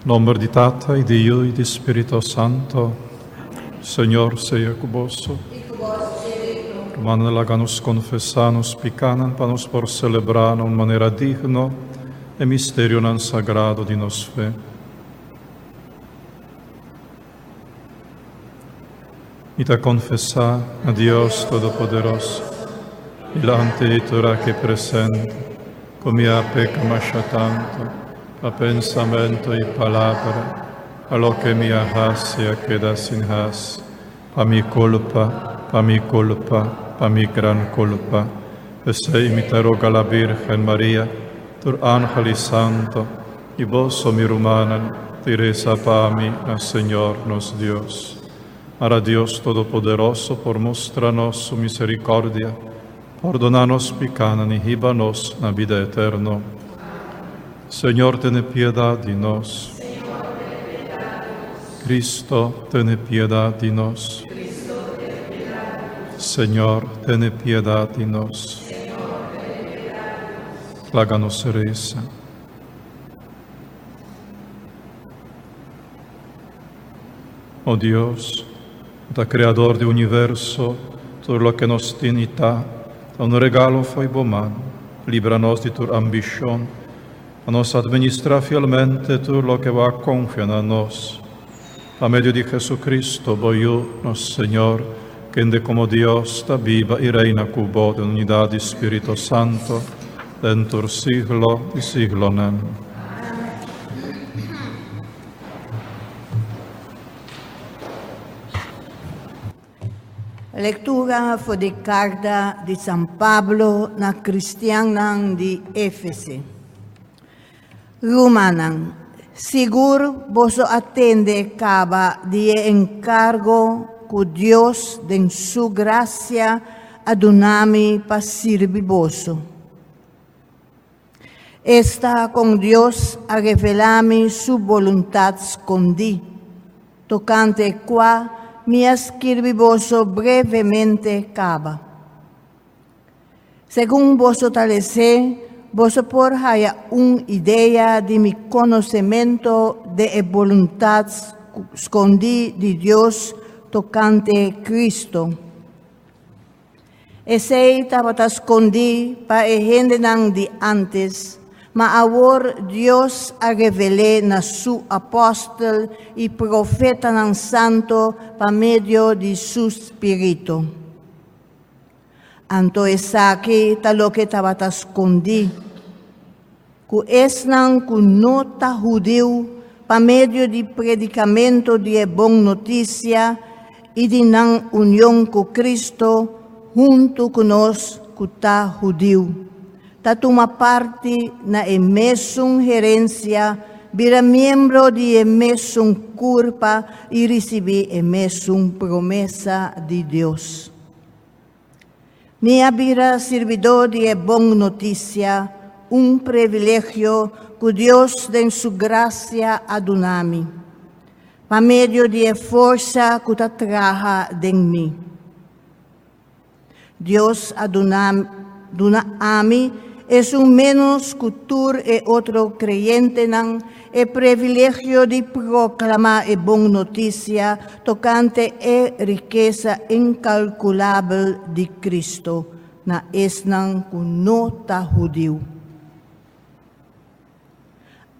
Nombre di Tata, e di Io, e di Spirito Santo, Señor sea cuboso. Romano laganos confessanos picanan panos por celebrano in maniera digno e misterio nan sagrado di nos fe. Ita confessa a Dios Todopoderoso, ilante y tura que presente, comia pecamacha tanto, a pensamento y palabra, a lo que mi ahasia queda sin has, pa mi culpa, pa mi gran culpa, e se imita roga la Virgen María, tur ángel santo, y vos, mi rumanan, diresa pa mi, a Señor nos Dios. Ara Dios Todopoderoso, por mostrarnos su misericordia, perdonanos picanan y híbanos na vida eterna. Señor, ten piedad de nos. Cristo, ten piedad de nos. Señor, ten piedad de nos. Láganos reza. Oh Dios, da Creador do universo, todo lo que nos tiene tá, un regalo foi bomano, libra-nos de tua ambição, a nos administrar fielmente tudo lo que va a confiar a nós. A medio de Jesucristo, voy nos Señor, que ende como Dios está viva y reina cubo de unidad de Espíritu Santo, dentro siglo y siglo. Amén. Lectura voor de carta de San Pablo na Cristianan de Éfese. Rumanan, seguro vos atende caba de encargo que Dios de su gracia adunami para servir vosso. Está con Dios a revelami su voluntad escondi, tocante qua mi escribi vosso brevemente caba. Según vos talece, vos por haya una idea de mi conocimiento de voluntad escondi de Dios tocante Cristo. Ese tabata escondi para gente de antes, ma ahora Dios a revelé na su apóstol y profeta nan santo pa medio de su espíritu. Anto esaki talo que tabata escondi, ku es nan ku nota judeu pa medio de predicamento de bon noticia y de nan unión con Cristo junto con nos ku ta judeu. Tatuma parte na emesum herencia, vira miembro de emesum culpa y recibe emesum promesa de Dios. Mia vira servidor de bon noticia, un privilegio que Dios de su gracia adunami, pa medio de fuerza que ta traja de mí. Dios adunami es un menos cultura e otro creyente nan el privilegio de proclamar e bon noticia tocante e riqueza incalculable de Cristo na esnan kunota judío.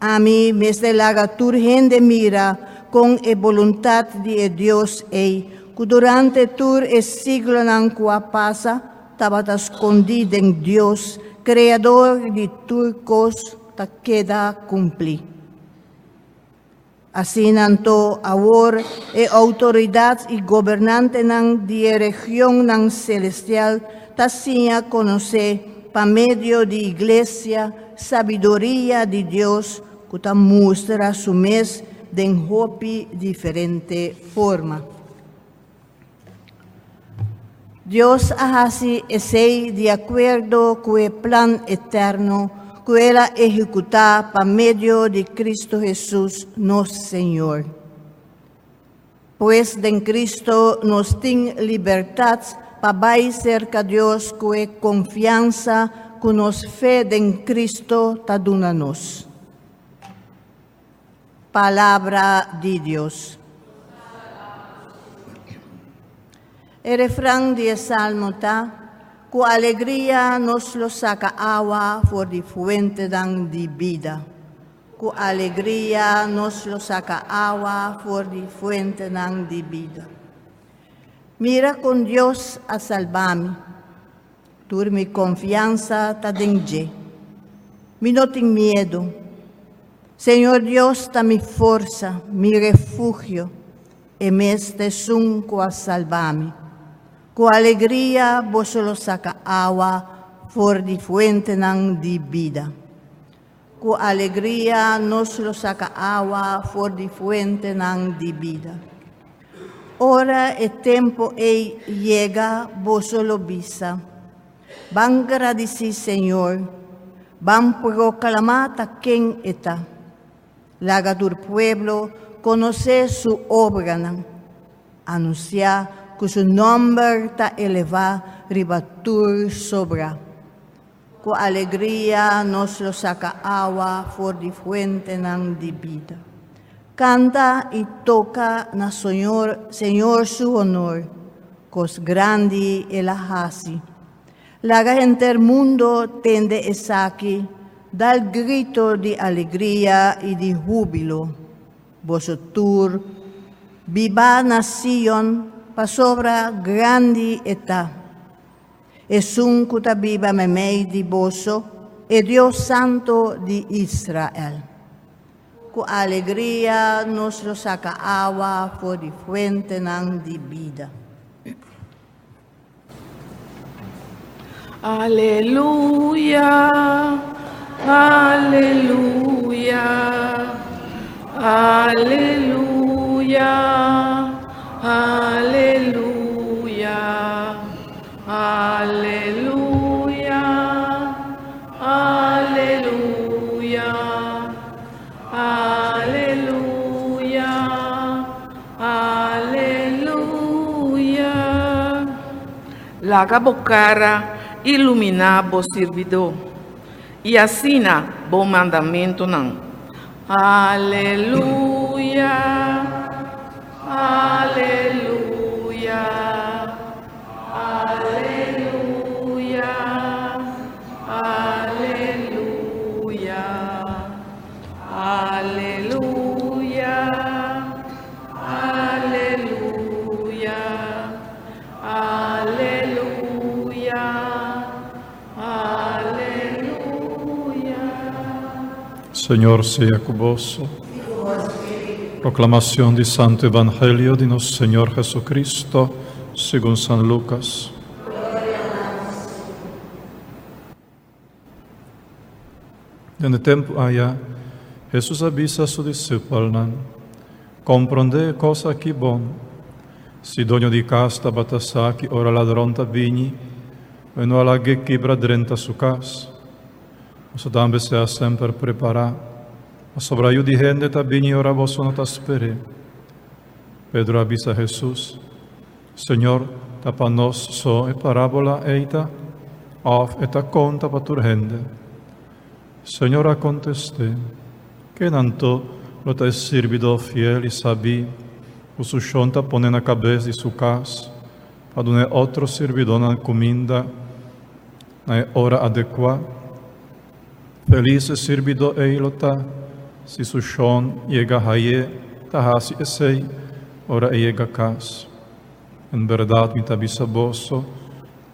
A mí me se laga turgente mira con e voluntad de Dios que durante tur e siglo nan kua pasa tabata escondido en Dios, creador de turcos, ta queda cumplir. Así nanto ahora autoridad y gobernante nan de región nan celestial ta siya conoce pa medio de iglesia sabiduría de Dios que ta muestra su mes de hopi diferente forma. Dios hace ese de acuerdo con el plan eterno que Él ejecuta por medio de Cristo Jesús, nuestro Señor. Pues en Cristo nos tiene libertad para ir cerca de Dios con confianza que nos fe en Cristo ta duna nos. Palabra de Dios. El refrán del Salmo está: con alegría nos lo saca agua por de fuente dan de vida. Con alegría nos lo saca agua por de fuente dan de vida. Mira con Dios a salvarme. Tur mi confianza ta dengue. Mi no tengo miedo. Señor Dios está mi fuerza, mi refugio, y me este sunco a salvarme. Con alegría vos lo saca agua por de fuente nan de vida. Con alegría nos lo saca agua por de fuente nan de vida. Ora el tiempo llega, vos lo visa. Van agradecer, Señor, van proclamar a quien está. Laga tu pueblo conocer su obra, anunciar que su nombre está elevado, ribatur sobra. Con alegría nos lo saca agua por de fuente de vida. Canta y toca na Señor su honor, cos grande el hace. La gente del mundo tende esa aquí, da el grito de alegría y de júbilo. Vosotros, viva nación, pa sobra grande eta. Es un cuta viva memei de boso, e Dios Santo de Israel. Con alegría nos lo saca agua por de fuente de vida. Aleluya, aleluya, aleluya, aleluya, aleluya, aleluya, aleluya, aleluya. Laga bocara iluminar bo servidor, e assina bom mandamento não. Aleluia, aleluia, aleluia, aleluia, aleluia, aleluia, aleluia. Señor sea con vos. Proclamación del Santo Evangelio de nuestro Señor Jesucristo según San Lucas. En el tiempo allá, Jesús avisa a sus discípulos: comprende cosa que bon. Si dueño di casa batasa que ora ladrón ta vini, e no alla che quebra drenta su casa. Oso tambe se ha sempre prepara, a sobraiu di gente ta vini ora vos no ta spere. Pedro avisa a Jesús: Señor, ta pa nos so e parabola eita, of et ta conta pa tur gente. Señor a contesté, que nanto lo ta servido fiel y sabi, o su shonta pone na cabeça de su casa, pa dune otro servidor na comida, na hora adequada. Feliz servidor eilota, si su shon llega haye, tahasi esei, ora llega casa. En verdad, mi tabisa bosso,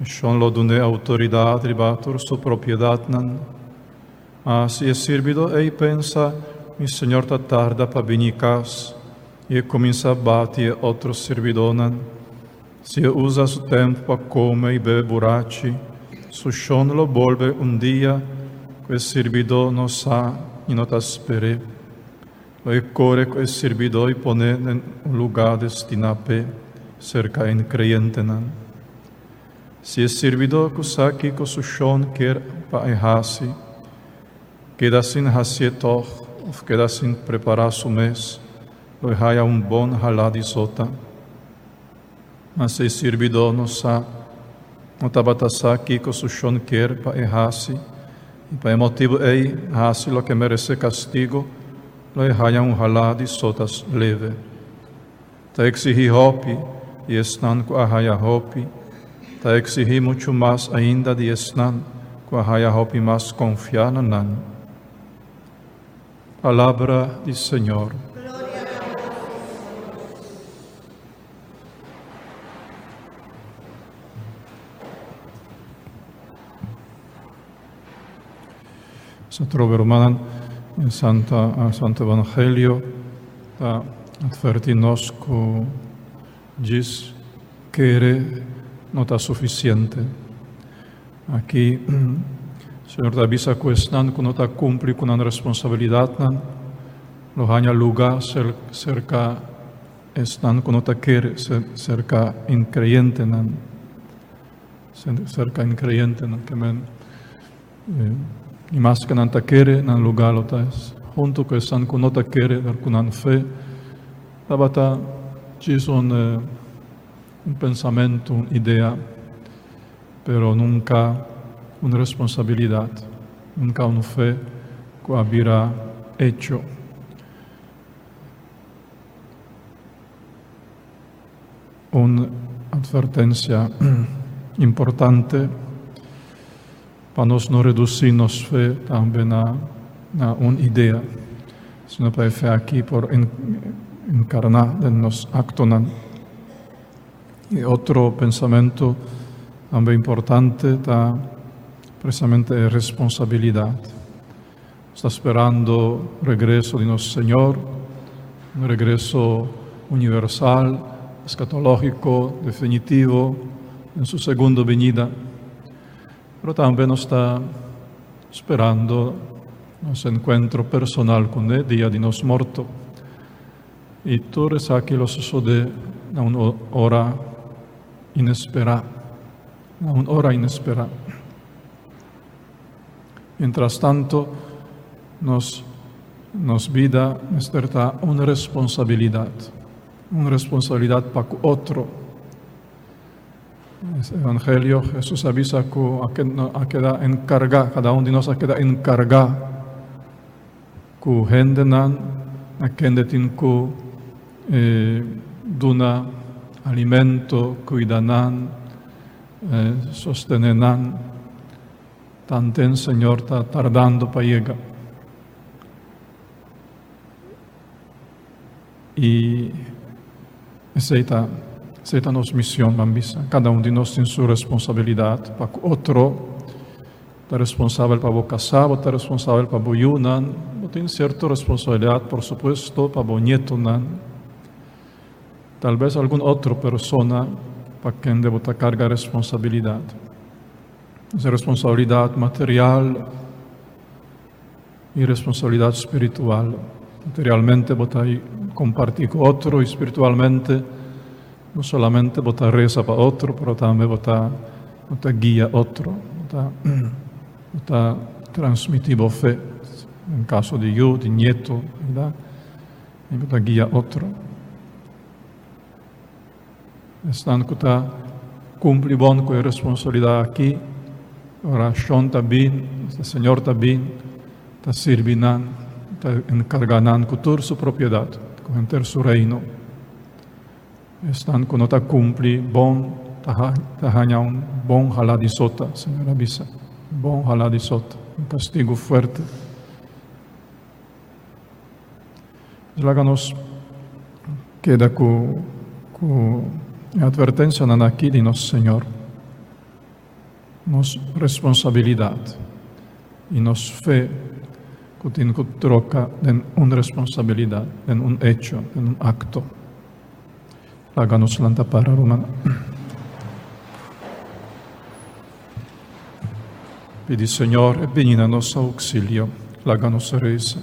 shon lo dune autoridad ribatur su propiedad nan. Si es servidor ei pensa, mi Señor ta tarda pa vini casa, e comienza a bater outro servidor nan. Si usa su tempo pa come e bebe burachi, su shon lo volve un dia, quel servidor non sa e non t'aspere. Lo corre quel servidor e pone in un lugar destinato cerca in creyente nan. Si el servidor que sa que con su shon quer pa hasi, queda sin hasietor, queda sin preparar su mes, lo haya un bon halá de sota. Mas el servidor no sa, no tabatasa que con su shon quer pa hasi, e para motivo ei hasi lo que merece castigo, lo hayam hala di sotas leve. Ta exihi hopi, e esnan ku ahaya hopi, ta exihi muito mais ainda de esnan, ku ahaya hopi mais confianan. Palavra do Senhor. Se trova romana in Santo Evangelio da advertir-nos que diz querer não está suficiente. Aqui, o Senhor está avisa que não está cumprindo com a responsabilidade, não há lugar cerca están que não está querer cerca increyente, cerca increyente, que men e mais que não está querer no lugar lo está junto com están que não está querer dar com a fé, está diz um pensamento, uma ideia, pero nunca uma responsabilidade, nunca uma fé que habirá hecho. Una advertência importante para nós não reduzirmos fé também na uma ideia, sino para a fé aqui por encarnar em nos actos. E outro pensamento também importante está precisamente a responsabilidade. Está esperando o regresso de nosso Senhor, um regresso universal, escatológico, definitivo, em sua segunda venida. Pero também nos está esperando nosso encontro personal com Ele, dia de nos morto. E tudo isso aqui lo sucede na uma hora inesperada. Na uma hora inesperada. Mientras tanto, nos vida está uma responsabilidade. Uma responsabilidade para o outro. Nesse Evangelho, Jesus avisa que queda encargar, cada um de nós queda encargar que gente a quem tem que dar alimento, cuidar, sostener. Tanto o Senhor está tardando para chegar. E essa é a nossa missão, Bambisa. Cada um de nós tem sua responsabilidade. Para o outro, está responsável para o casado, está responsável para o yunan, tem certa responsabilidade, por supuesto, para o nieto. Talvez alguma outra pessoa para quem deve carregar responsabilidade. Essa responsabilidade material e responsabilidade espiritual. Materialmente, você compartir com outro, espiritualmente, não somente você reza para outro, mas também você guia outro, você transmitir a fé, em caso de eu, de nieto, e você guia outro. Estando que você cumpre bem com a responsabilidade aqui, a oração está bem, o Senhor está bem, está servindo, está encargando com toda sua propriedade, com ter seu reino. Estando que não está cumpre bom, está ganhando um bom halá de sota, Senhor avisa, bom halá de sota, um castigo forte. Láganos queda com a advertência aqui de nosso Senhor, nossa responsabilidade e nossa fé que tem que trocar em uma responsabilidade, em um hecho, em um acto. Láganos lanta para Romana. Pedi, Senhor, e veni a nosso auxílio. Láganos reza.